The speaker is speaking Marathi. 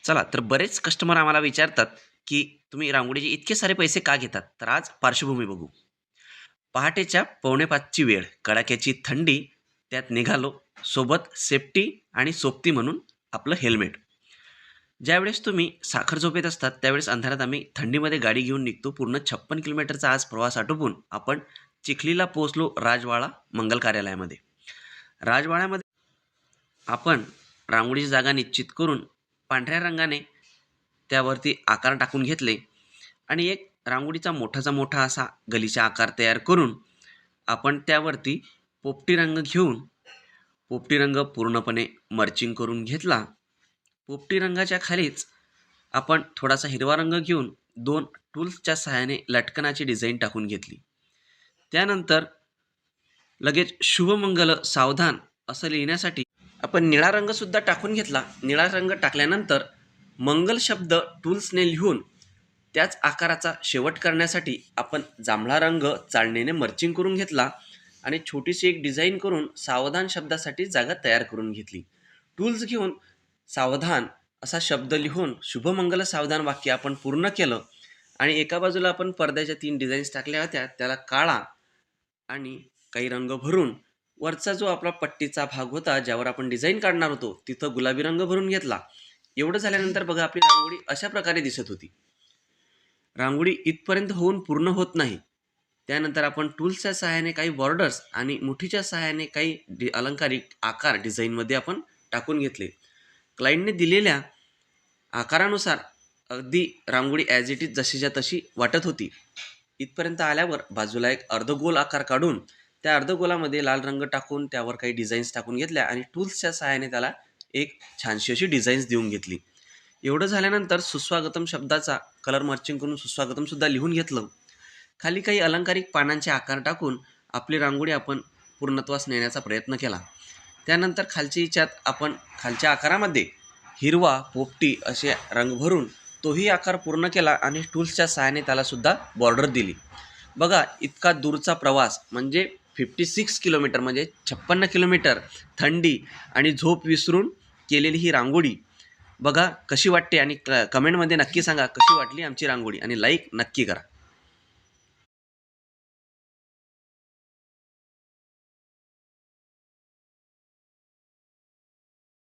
चला तर बरेच कस्टमर आम्हाला विचारतात, की तुम्ही रांगोळीचे इतके सारे पैसे का घेतात? तर आज पार्श्वभूमी बघू. पहाटेच्या 4:45ची वेळ, कडाक्याची थंडी, त्यात निघालो, सोबत सेफ्टी आणि सोबती म्हणून आपलं हेल्मेट. ज्यावेळेस तुम्ही साखर झोपेत असतात, त्यावेळेस अंधारात आम्ही थंडीमध्ये गाडी घेऊन निघतो. पूर्ण 56 किलोमीटरचा आज प्रवास आटोपून आपण चिखलीला पोहोचलो राजवाडा मंगल कार्यालयामध्ये. राजवाड्यामध्ये आपण रांगोळीची जागा निश्चित करून पांढऱ्या रंगाने त्यावरती आकार टाकून घेतले आणि एक रांगोळीचा मोठाचा मोठा असा गलीचा आकार तयार करून आपण त्यावरती पोपटी रंग घेऊन पोपटी रंग पूर्णपणे मर्चिंग करून घेतला. पोपटी रंगाच्या खालीच आपण थोडासा हिरवा रंग घेऊन दोन टूल्सच्या सहाय्याने लटकनाची डिझाईन टाकून घेतली. त्यानंतर लगेच शुभमंगल सावधान असं लिहिण्यासाठी आपण निळा रंगसुद्धा टाकून घेतला. निळा रंग टाकल्यानंतर मंगल शब्द टूल्सने लिहून त्याच आकाराचा शेवट करण्यासाठी आपण जांभळा रंग चाळणीने मर्चिंग करून घेतला आणि छोटीशी एक डिझाईन करून सावधान शब्दासाठी जागा तयार करून घेतली. टूल्स घेऊन सावधान असा शब्द लिहून शुभमंगल सावधान वाक्य आपण पूर्ण केलं आणि एका बाजूला आपण पडद्याच्या 3 डिझाईन्स टाकल्या होत्या. त्याला काळा आणि काही रंग भरून वरचा जो आपला पट्टीचा भाग होता ज्यावर आपण डिझाईन काढणार होतो तिथं गुलाबी रंग भरून घेतला. एवढं झाल्यानंतर बघा आपली रांगोळी अशा प्रकारे दिसत होती. रांगोळी इथपर्यंत होऊन पूर्ण होत नाही. त्यानंतर आपण टूल्सच्या सहाय्याने काही बॉर्डर्स आणि मुठीच्या सहाय्याने काही अलंकारिक आकार डिझाईनमध्ये आपण टाकून घेतले. क्लायंटने दिलेल्या आकारानुसार अगदी रांगोळी ॲज इट इज जशीच्या तशी वाटत होती. इथपर्यंत आल्यावर बाजूला एक अर्धगोल आकार काढून त्या अर्धगोलामध्ये लाल रंग टाकून त्यावर काही डिझाईन्स टाकून घेतल्या आणि टूल्सच्या सहाय्याने त्याला एक छानशी अशी डिझाईन्स देऊन घेतली. एवढं झाल्यानंतर सुस्वागतम शब्दाचा कलर मर्चिंग करून सुस्वागतमसुद्धा लिहून घेतलं. खाली काही अलंकारिक पानांचे आकार टाकून आपली रांगोळी आपण पूर्णत्वास नेण्याचा प्रयत्न केला. त्यानंतर खालच्या याच्यात आपण खालच्या आकारामध्ये हिरवा, पोपटी असे रंग भरून तोही आकार पूर्ण केला आणि टूल्सच्या सहाय्याने त्यालासुद्धा बॉर्डर दिली. बघा इतका दूरचा प्रवास म्हणजे 56 किलोमीटर म्हणजे 56 किलोमीटर थंडी आणि झोप विसरून केलेली ही रांगोळी बघा कशी वाटते आणि कमेंटमध्ये नक्की सांगा कशी वाटली आमची रांगोळी आणि लाईक नक्की करा.